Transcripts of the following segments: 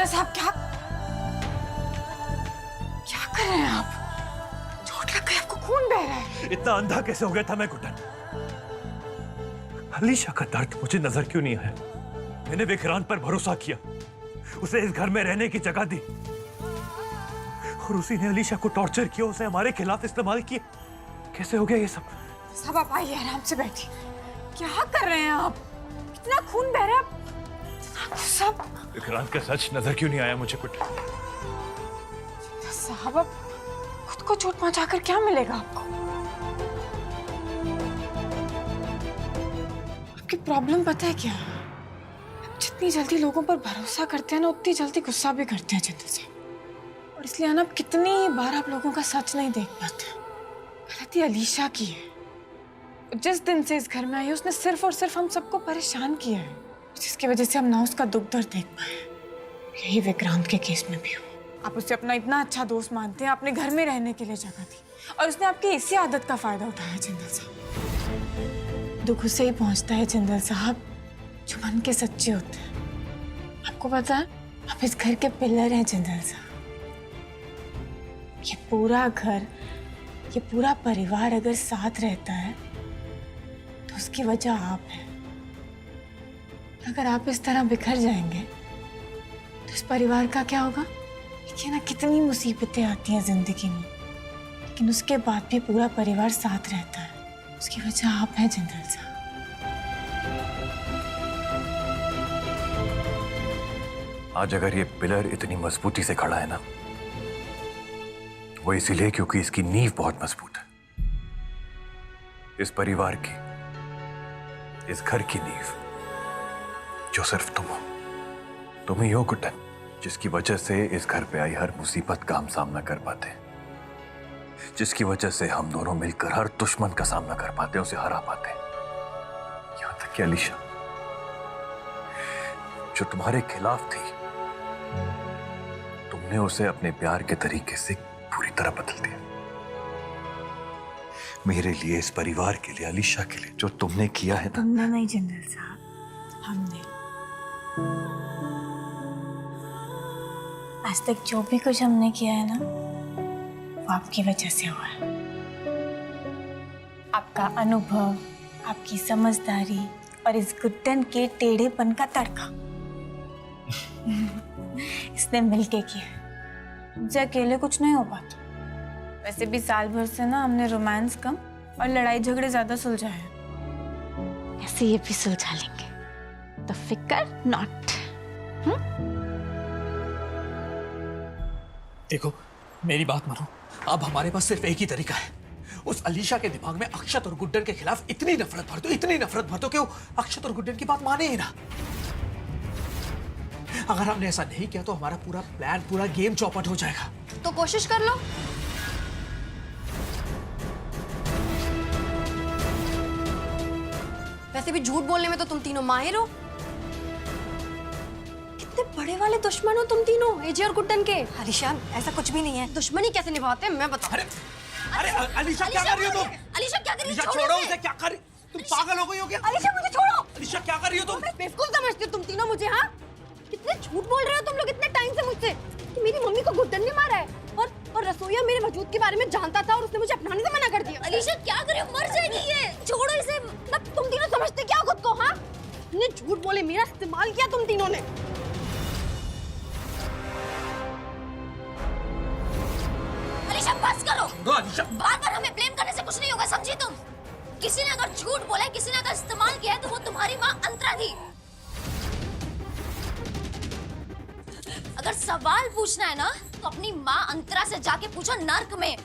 साहब क्या क्या कर रहे हैं आप? चोट लग गई आपको, खून बह रहा है। इतना अंधा कैसे हो गया था मैं घुटन? अलीशा का दर्द मुझे नजर क्यों नहीं आया? मैंने विक्रांत पर भरोसा किया, उसे इस घर में रहने की जगह दी और उसी ने अलीशा को टॉर्चर किया, उसे हमारे खिलाफ इस्तेमाल किया। कैसे हो गया ये सब? साहब आप आइए, आराम से बैठिए। क्या कर रहे हैं आप? इतना खून बह रहा है सब। विक्रांत का सच नजर क्यों नहीं आया मुझे कुछ? साहब अब खुद को चोट पहुंचाकर क्या मिलेगा आपको? आपकी प्रॉब्लम पता है क्या? आप जितनी जल्दी लोगों पर भरोसा करते हैं ना, उतनी जल्दी गुस्सा भी करते हैं जिंदल साहब। और इसलिए ना, कितनी बार आप लोगों का सच नहीं देख पाते। गलती अलीशा की है। जिस दिन से इस घर में आई है, उसने सिर्फ और सिर्फ हम सबको परेशान किया है, जिसकी वजह से हम ना उसका दुख दर्द देख पाए। यही विक्रांत के केस में भी हुआ। आप उसे अपना इतना अच्छा दोस्त मानते हैं, आपने घर में रहने के लिए जगह दी और उसने आपकी इसी आदत का फायदा उठाया। जिंदल साहब, दुख उसे ही पहुंचता है जिंदल साहब जो मन के सच्चे होते हैं। आपको पता है, आप इस घर के पिलर हैं जिंदल साहब। ये पूरा घर, ये पूरा परिवार अगर साथ रहता है तो उसकी वजह आप हैं। अगर आप इस तरह बिखर जाएंगे तो इस परिवार का क्या होगा? देखिए ना, कितनी मुसीबतें आती हैं जिंदगी में, लेकिन उसके बाद भी पूरा परिवार साथ रहता है। उसकी वजह आप हैं जिंदल साहब। आज अगर ये पिलर इतनी मजबूती से खड़ा है ना, वो इसीलिए क्योंकि इसकी नींव बहुत मजबूत है। इस परिवार की, इस घर की नींव जो सिर्फ तुम हो, तुम ही हो गुड्डन, जिसकी वजह से इस घर पे आई हर मुसीबत का हम सामना कर पाते हैं, जिसकी वजह से हम दोनों मिलकर हर दुश्मन का सामना कर पाते हैं, उसे हरा पाते हैं। यहां तक कि अलीशा जो तुम्हारे खिलाफ थी, तुमने उसे अपने प्यार के तरीके से पूरी तरह बदल दिया। मेरे लिए, इस परिवार के लिए, अलीशा के लिए जो तुमने किया है ना। तुमने नहीं जिंदल साहब, हमने। आज तक जो भी कुछ हमने किया है ना, वो आपकी वजह से हुआ है। आपका अनुभव, आपकी समझदारी और इस गुड्डन के टेढ़ेपन का तड़का इसने मिलके किया। मुझे अकेले कुछ नहीं हो पाता। वैसे भी साल भर से ना हमने रोमांस कम और लड़ाई झगड़े ज्यादा सुलझाए हैं। ऐसे ये भी सुलझा लेंगे, तो फिकर नॉट। देखो, मेरी बात मानो, अब हमारे पास सिर्फ एक ही तरीका है। उस अलीशा के दिमाग में अक्षत और गुड्डन के खिलाफ इतनी नफरत भर दो, इतनी नफरत भर दो कि वो अक्षत और गुड्डन की बात माने ही ना। अगर हमने ऐसा नहीं किया तो हमारा पूरा प्लान, पूरा गेम चौपट हो जाएगा। तो कोशिश कर लो। वैसे भी झूठ बोलने में तो तुम तीनों माहिर हो। कितने बड़े वाले दुश्मन हो तुम तीनों, एजे और गुड्डन के। अलीशा, ऐसा कुछ भी नहीं है। दुश्मनी कैसे निभाते हैं मैं बताऊं। अरे अलीशा क्या कर रही हो तुम? अलीशा क्या कर रही हो? छोड़ो उसे। क्या कर रही? तुम पागल हो गई हो क्या? अलीशा मुझे छोड़ो। अलीशा क्या कर रही हो तुम? बेवकूफ समझते हो तुम तीनों मुझे? हाँ, कितने झूठ बोल रहे हो तुम लोग इतने टाइम से मुझसे कि मेरी मम्मी को गुड्डन ने मारा है और रसोईया मेरे वजूद के बारे में जानता था और उसने मुझे अपनाने से मना कर दिया। अलीशा क्या करे, मर जाएगी ये। छोड़ो इसे। मतलब तुम तीनों समझते क्या खुद को? हाँ, इतने झूठ बोले, मेरा इस्तेमाल किया तुम तीनों ने। अलीशा बस करो। बार-बार हमें ब्लेम करने से कुछ नहीं होगा, समझी तुम? किसी ने अगर झूठ बोला है, किसी ने अगर इस्तेमाल किया है, तो वो तुम्हारी माँ अंतरा थी। अगर सवाल पूछना है ना, तो अपनी माँ अंतरा से जाके पूछो नर्क में,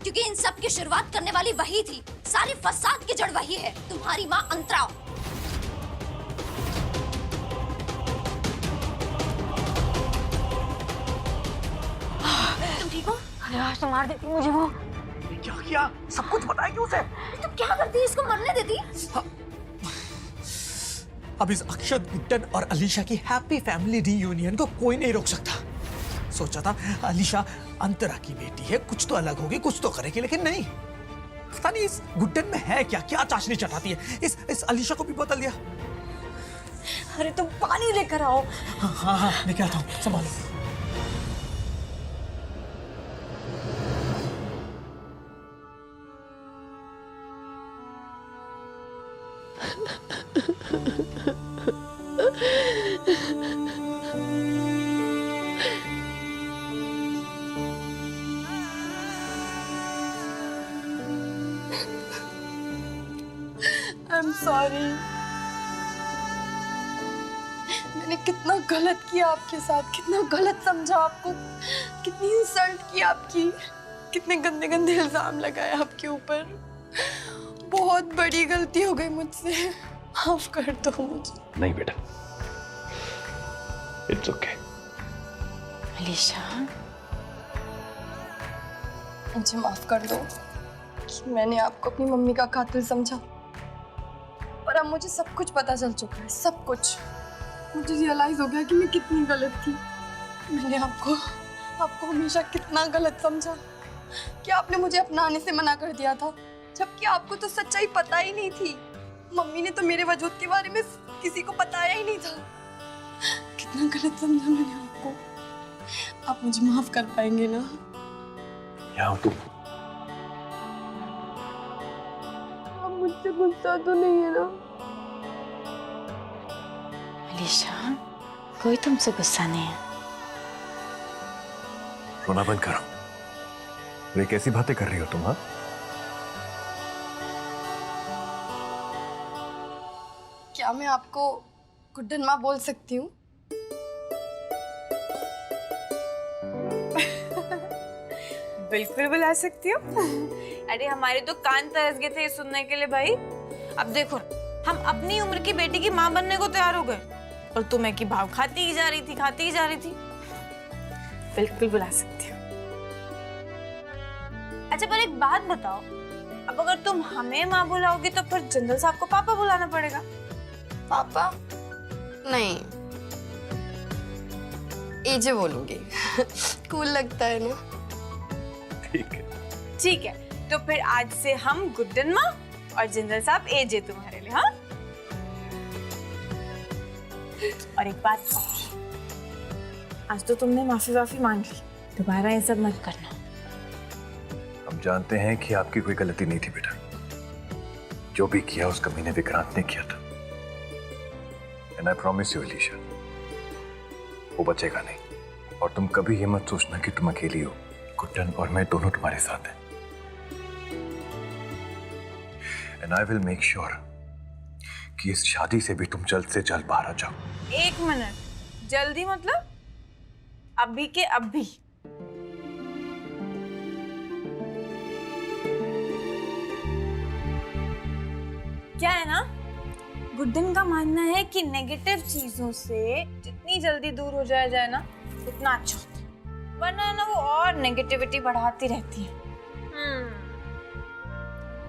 क्योंकि इन सब की शुरुआत करने वाली वही थी। सारे फसाद की जड़ वही है, तुम्हारी माँ अंतरा। तुम ठीक हो? अरे आज तो मार देती मुझे वो। क्या किया? सब कुछ बताया क्यों उसे? तुम क्या करती? इसको मरने देती? अब इस अक्षत, गुड्डन और अलीशा की हैप्पी फैमिली रीयूनियन को कोई नहीं रोक सकता। सोचा था अलीशा अंतरा की बेटी है, कुछ तो अलग होगी, कुछ तो करेगी, लेकिन नहीं। पता नहीं इस गुड्डन में है क्या, क्या चाशनी चटाती है। इस अलीशा को भी बदल दिया। अरे तुम पानी लेकर आओ। हाँ हाँ हाँ, लेके आता हूँ, संभालो। I'm sorry। मैंने कितना गलत किया आपके साथ, कितना गलत समझा आपको, कितनी इंसल्ट की आपकी, कितने गंदे गंदे इल्जाम लगाए आपके ऊपर। बहुत बड़ी गलती हो गई मुझसे, माफ कर दो मुझे। नहीं बेटा, इट्स ओके। अलीशा, मुझे माफ कर दो कि मैंने आपको अपनी मम्मी का कातिल समझा, पर अब मुझे सब कुछ पता चल चुका है, सब कुछ। मुझे रियलाइज हो गया कि मैं कितनी गलत थी। मैंने आपको हमेशा कितना गलत समझा कि आपने मुझे अपनाने से मना कर दिया था, जबकि आपको तो सच्चाई पता ही नहीं थी। मम्मी ने तो मेरे वजूद के बारे में किसी को बताया ही नहीं था। कितना गलत समझा मैंने आपको। आप मुझे माफ कर पाएंगे ना? यहाँ तू आप मुझसे गुस्सा तो नहीं है ना? अलीशा, कोई तुमसे गुस्सा नहीं है। रोना बंद करो। ये कैसी बातें कर रही हो तुम? हाँ, क्या मैं आपको गुड्डन माँ बोल सकती हूँ? बिल्कुल बुला सकती हो। अरे हमारे तो कान तरस गए थे ये सुनने के लिए भाई। अब देखो, हम अपनी उम्र की बेटी की माँ बनने को तैयार हो गए और तुम्हें की भाव खाती ही जा रही थी। बिल्कुल बुला सकती हो। अच्छा पर एक बात बताओ, अब अगर तुम हमें माँ बुलाओगी तो फिर जनरल साहब को पापा बुलाना पड़ेगा। पापा? नहीं, एजे बोलूंगी। कूल लगता है ना? ठीक है। तो फिर आज से हम गुड्डन माँ और जनरल साहब एजे तुम्हारे लिए। हाँ, और एक बात और, आज तो तुमने माफी मांग ली, दोबारा ये सब मत करना। हम जानते हैं कि आपकी कोई गलती नहीं थी बेटा। जो भी किया उस कमीने विक्रांत ने किया था। And I promise you Alisha, वो बचेगा नहीं। और तुम कभी ये मत सोचना कि तुम अकेली हो। गुड्डन और मैं दोनों तुम्हारे साथ हैं। And I will make sure कि इस शादी से भी तुम जल्द से जल्द बाहर आ जाओ। एक मिनट, जल्दी मतलब अभी के अभी? क्या है ना, गुड्डन का मानना है कि नेगेटिव चीजों से जितनी जल्दी दूर हो जाए ना उतना अच्छा होता है, वरना ना वो और नेगेटिविटी बढ़ाती रहती है।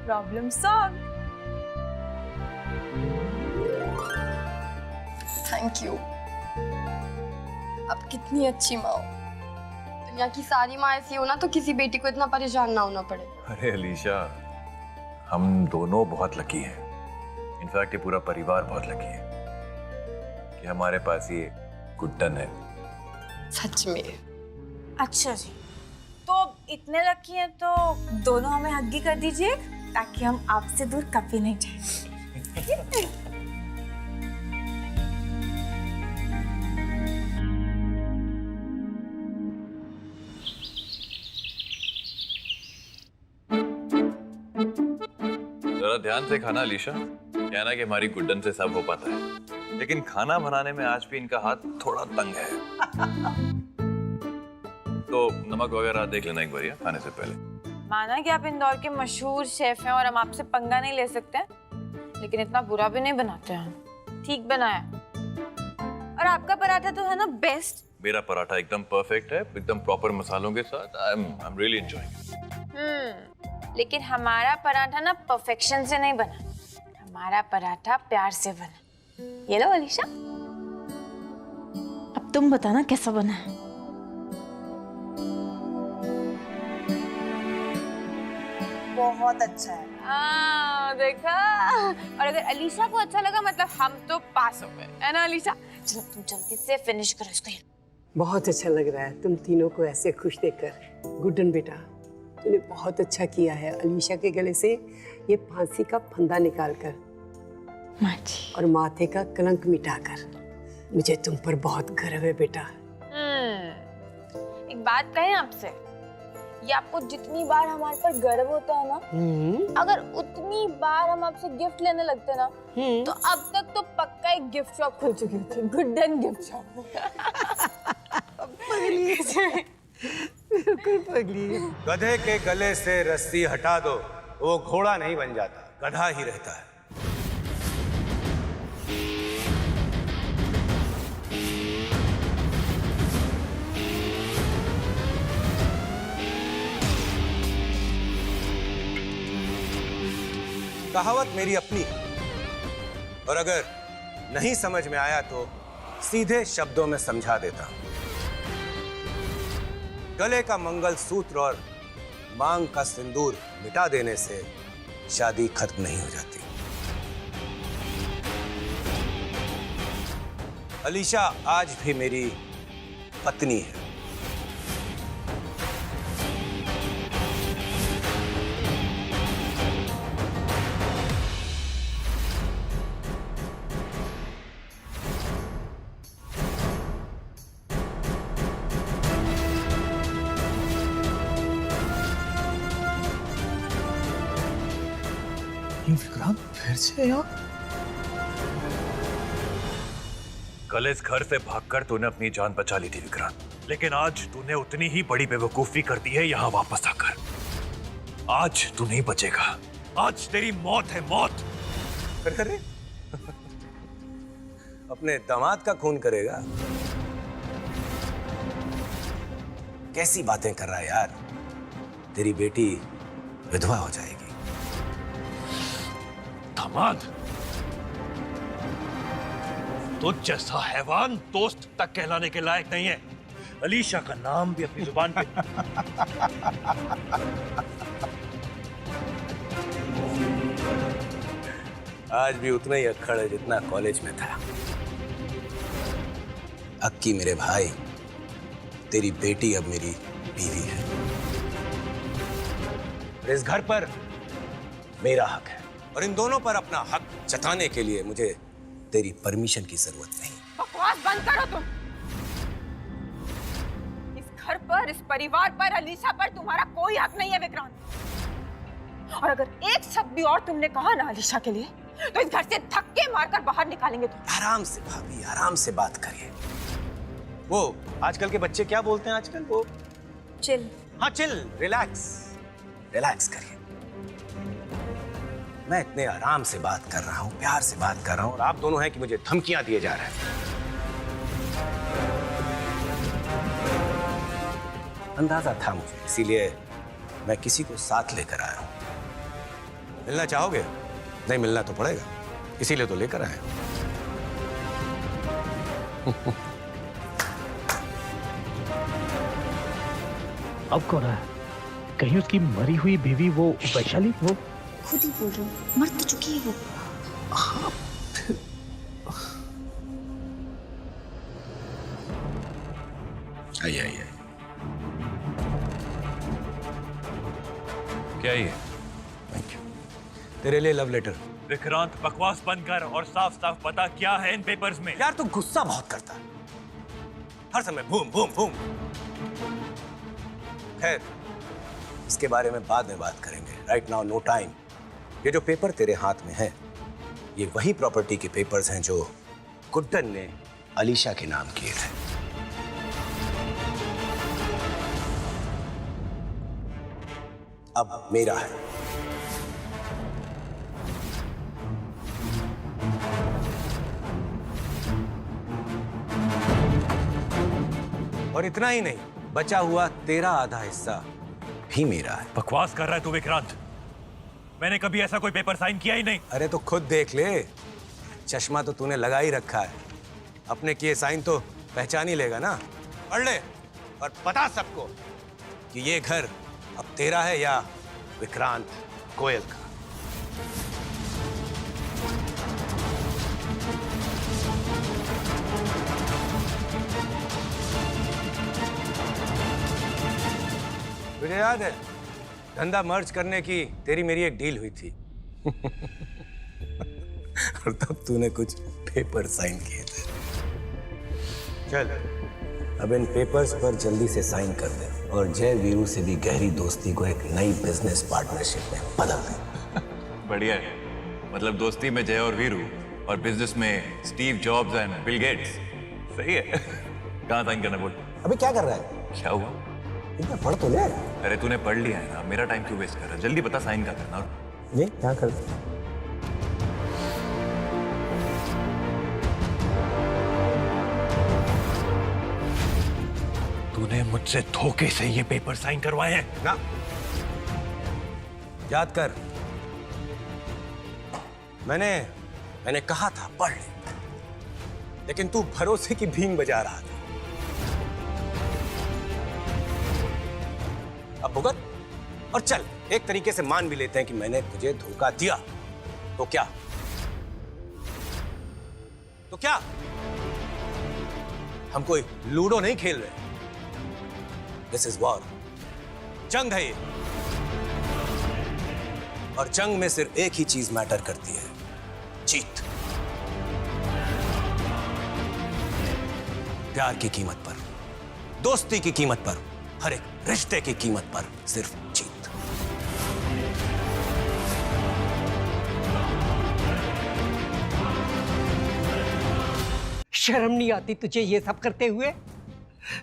Problem solve. Thank you. आप कितनी अच्छी माँ हो। दुनिया की सारी माँ ऐसी हो ना तो किसी बेटी को इतना परेशान ना होना पड़े। अरे अलीशा, हम दोनों बहुत लकी हैं। इनफैक्ट ये पूरा परिवार बहुत लकी है कि हमारे पास ये गुड्डन है। सच में? अच्छा जी, तो अब इतने लकी हैं तो दोनों हमें हग्गी कर दीजिए ताकि हम आपसे दूर कभी नहीं जाएं। जरा ध्यान से खाना अलीशा। क्या ना कि हमारी गुड्डन से सब हो पाता है, लेकिन खाना बनाने में आज भी इनका हाथ थोड़ा तंग है। तो नमक वगैरह देख लेना एक बार खाने से पहले। माना कि आप इंदौर के मशहूर शेफ हैं और हम आपसे पंगा नहीं ले सकते, लेकिन इतना बुरा भी नहीं बनाते हैं हम। ठीक बनाया। और आपका पराठा तो है ना बेस्ट। मेरा पराठा एकदम परफेक्ट है, एकदम प्रॉपर मसालों के साथ। I am really enjoying. लेकिन हमारा पराठा ना परफेक्शन से नहीं बना, हमारा पराठा प्यार से बना। ये लो अलीशा, अब तुम बताना कैसा बना है। बहुत अच्छा है। देखा? और अगर अलीशा को अच्छा लगा मतलब हम तो पास हो गए, है ना अलीशा? चलो तुम जल्दी से फिनिश करो इसको। बहुत अच्छा लग रहा है तुम तीनों को ऐसे खुश देखकर। गुड्डन बेटा, तूने बहुत अच्छा किया है अलीशा के गले से ये फांसी का फंदा निकालकर माँ जी। और माथे का कलंक मिटाकर। मुझे तुम पर बहुत गर्व है बेटा। एक बात कहें आपसे, ये आपको जितनी बार हमारे पर गर्व होता है ना, अगर उतनी बार हम आपसे गिफ्ट लेने लगते ना, तो अब तक तो पक्का एक गिफ्ट शॉप खुल चुकी थी, गुड्डन गिफ्ट शॉप। बिल्कुल पगली। गधे के गले से रस्सी हटा दो, वो घोड़ा नहीं बन जाता, गधा ही रहता है। कहावत मेरी अपनी है, और अगर नहीं समझ में आया तो सीधे शब्दों में समझा देता हूं। गले का मंगल सूत्र और मांग का सिंदूर मिटा देने से शादी खत्म नहीं हो जाती। अलीशा आज भी मेरी पत्नी है। विक्रांत फिर से यहाँ? कल इस घर से भागकर तूने अपनी जान बचा ली थी विक्रांत, लेकिन आज तूने उतनी ही बड़ी बेवकूफी कर दी है यहाँ वापस आकर। आज तू नहीं बचेगा, आज तेरी मौत है, मौत। अरे अपने दामाद का खून करेगा? कैसी बातें कर रहा है यार, तेरी बेटी विधवा हो जाएगी। दामाद? तुझ जैसा हैवान दोस्त तक कहलाने के लायक नहीं है। अलीशा का नाम भी अपनी जुबान पे। आज भी उतना ही अक्खड़ है जितना कॉलेज में था। अक्की मेरे भाई, तेरी बेटी अब मेरी बीवी है। इस घर पर मेरा हक है, और इन दोनों पर अपना हक जताने के लिए मुझे तेरी परमिशन की जरूरत नहीं। बकवास बंद करो तुम। इस घर पर, इस परिवार पर, अलीशा पर तुम्हारा कोई हक नहीं है विक्रांत। और अगर एक शब्द भी और तुमने कहा ना अलीशा के लिए, तो इस घर से धक्के मारकर बाहर निकालेंगे तुम। आराम से भाभी, आराम से बात करिए। वो आजकल के बच्चे क्या बोलते हैं आजकल? वो चिल। हाँ चिल, रिलैक्स, रिलैक्स करिए। मैं इतने आराम से बात कर रहा हूँ, प्यार से बात कर रहा हूँ, और आप दोनों हैं कि मुझे धमकियां दिए जा रहे हैं। अंदाजा था मुझे, इसीलिए मैं किसी को साथ लेकर आया हूँ। मिलना चाहोगे? नहीं मिलना तो पड़ेगा, इसीलिए तो लेकर आए। अब कौन है? कहीं उसकी मरी हुई बीवी वो वैशाली? वो खुद ही बोल रही हूँ, मर तो चुकी है वो। आइए आइए। क्या ये? Thank you. तेरे लिए लव लेटर। विक्रांत बकवास बंद कर और साफ साफ बता क्या है इन पेपर्स में। यार तू गुस्सा बहुत करता है, हर समय बूम बूम बूम। खैर, इसके बारे में बाद में बात करेंगे। Right now no time. ये जो पेपर तेरे हाथ में है, ये वही प्रॉपर्टी के पेपर्स हैं जो गुड्डन ने अलीशा के नाम किए थे। अब मेरा है। और इतना ही नहीं, बचा हुआ तेरा आधा हिस्सा भी मेरा है। बकवास कर रहा है तू विक्रांत। मैंने कभी ऐसा कोई पेपर साइन किया ही नहीं। अरे तो खुद देख ले, चश्मा तो तूने लगा ही रखा है, अपने किए साइन तो पहचान ही लेगा ना। पढ़ ले और बता सबको कि ये घर अब तेरा है या विक्रांत गोयल का। मुझे याद है, धंधा मर्ज करने की तेरी मेरी एक डील हुई थी। और तब तूने कुछ पेपर साइन किए थे। चल, अब इन पेपर्स पर जल्दी से साइन कर दे और जय वीरू से भी गहरी दोस्ती को एक नई बिजनेस पार्टनरशिप में बदल दे। बढ़िया है। मतलब दोस्ती में जय और वीरू और बिजनेस में Steve jobs and Bill Gates. सही है। कहाँ साइन करना बोल। अबे क्या कर रहा है? क्या हुआ? इतना पढ़ तो ले। अरे तूने पढ़ लिया है ना, मेरा टाइम क्यों वेस्ट कर रहा है? जल्दी बता साइन का करना। ये क्या करते? तूने मुझसे धोखे से ये पेपर साइन करवाए हैं ना, याद कर, मैंने कहा था पढ़ ले, लेकिन तू भरोसे की भींग बजा रहा था। अब भुगत और चल, एक तरीके से मान भी लेते हैं कि मैंने तुझे धोखा दिया। तो क्या? तो क्या? हम कोई लूडो नहीं खेल रहे। This is war. जंग है ये, और जंग में सिर्फ एक ही चीज मैटर करती है, जीत। प्यार की कीमत पर, दोस्ती की कीमत पर, हर एक रिश्ते की कीमत पर सिर्फ जीत। शर्म नहीं आती तुझे ये सब करते हुए?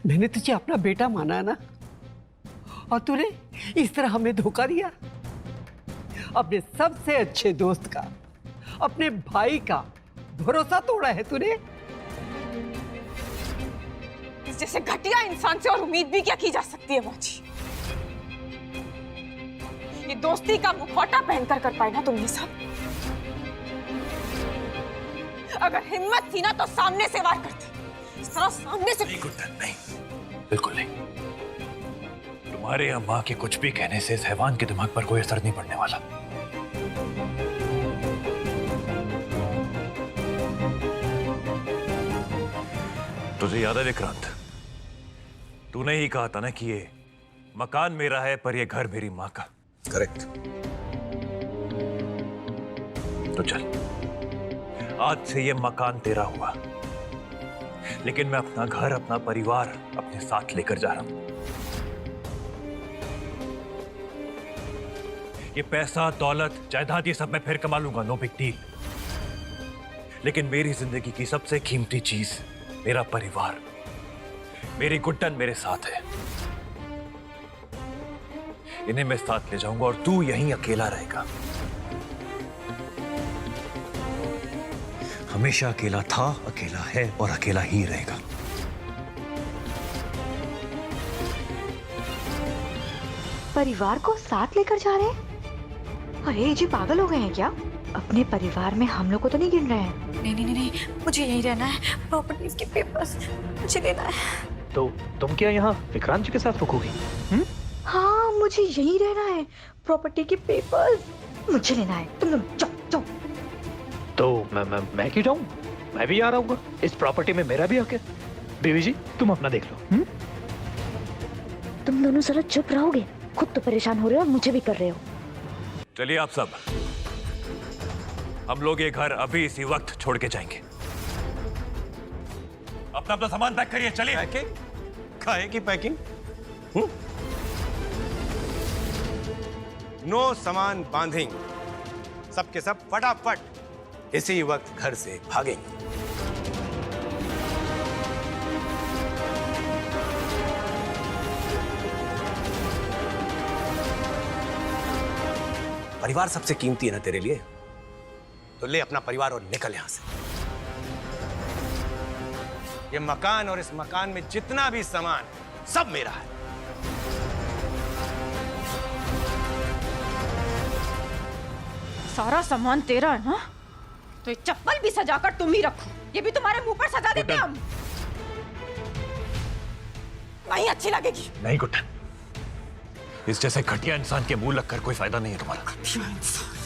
मैंने तुझे अपना बेटा माना है ना, और तूने इस तरह हमें धोखा दिया। अपने सबसे अच्छे दोस्त का, अपने भाई का भरोसा तोड़ा है तूने। इस जैसे घटिया इंसान से और उम्मीद भी क्या की जा सकती है मौजी? ये दोस्ती का मुखौटा पहनकर कर पाए ना तुम ये सब? अगर हिम्मत थी ना तो सामने से वार करती। इस तरह सामने से नहीं गुड्डन, नहीं, बिल्कुल नहीं। तुम्हारे या माँ के कुछ भी कहने से इस हैवान के दिमाग पर कोई असर नहीं पड़ने वाला। तुझे याद है विक्रांत, तूने ही कहा था ना कि ये मकान मेरा है पर ये घर मेरी माँ का। करेक्ट। तो चल, आज से ये मकान तेरा हुआ, लेकिन मैं अपना घर, अपना परिवार अपने साथ लेकर जा रहा हूं। ये पैसा, दौलत, जायदाद, ये सब मैं फिर कमा लूंगा, नो बिग डील। लेकिन मेरी जिंदगी की सबसे कीमती चीज मेरा परिवार, मेरी गुड्डन मेरे साथ है। इन्हें मैं साथ ले जाऊंगा और तू यहीं अकेला रहेगा। हमेशा अकेला था, अकेला है और अकेला ही रहेगा। परिवार को साथ लेकर जा रहे हैं? अरे जी पागल हो गए हैं क्या? अपने परिवार में हम लोग को तो नहीं गिन रहे हैं। नहीं, मुझे यहीं रहना है। प्रॉपर्टीज के पेपर्स मुझे लेना है। तो तुम क्या यहाँ विक्रांत जी के साथ रुकोगी? हाँ, मुझे यहीं रहना है। प्रॉपर्टी के पेपर्स मुझे लेना है। तुम लोग जाओ। तो मैं क्यों जाऊँ? मैं भी आ रहा हूँ। इस प्रॉपर्टी में मेरा भी हक है। बीवी जी, तुम अपना देख लो। तुम दोनों जरा चुप रहोगे? खुद तो परेशान हो रहे हो और मुझे भी कर रहे हो। चलिए आप सब, हम लोग ये घर अभी इसी वक्त छोड़ के जाएंगे। अपना अपना सामान पैक करिए, चलिए। पैकिंग? काहे की पैकिंग? नो सामान बांधेंगे, सबके सब फटाफट इसी वक्त घर से भागेंगे। परिवार सबसे कीमती है ना तेरे लिए, तो ले अपना परिवार और निकल यहां से। ये मकान और इस मकान में जितना भी सामान सब मेरा है। सारा सामान तेरा है ना? तो ये चप्पल भी सजाकर तुम ही रखो। ये भी तुम्हारे मुंह पर सजा देते हम। नहीं अच्छी लगेगी। नहीं गुड्डन, इस जैसे घटिया इंसान के मुंह लगकर कोई फायदा नहीं है तुम्हारा।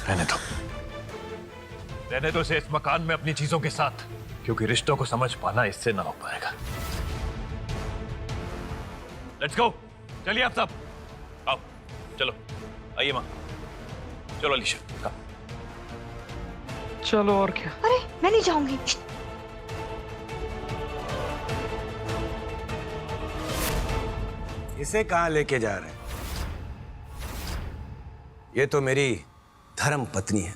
रहने दो, रहने दो इसे इस मकान में अपनी चीजों के साथ, क्योंकि रिश्तों को समझ पाना इससे ना हो पाएगा। लेट्स गो, चलिए आप सब। आओ चलो, आइए माँ। चलो अलीशा, कम। चलो और क्या। अरे मैं नहीं जाऊंगी। इसे कहाँ लेके जा रहे हैं? ये तो मेरी धर्म पत्नी है।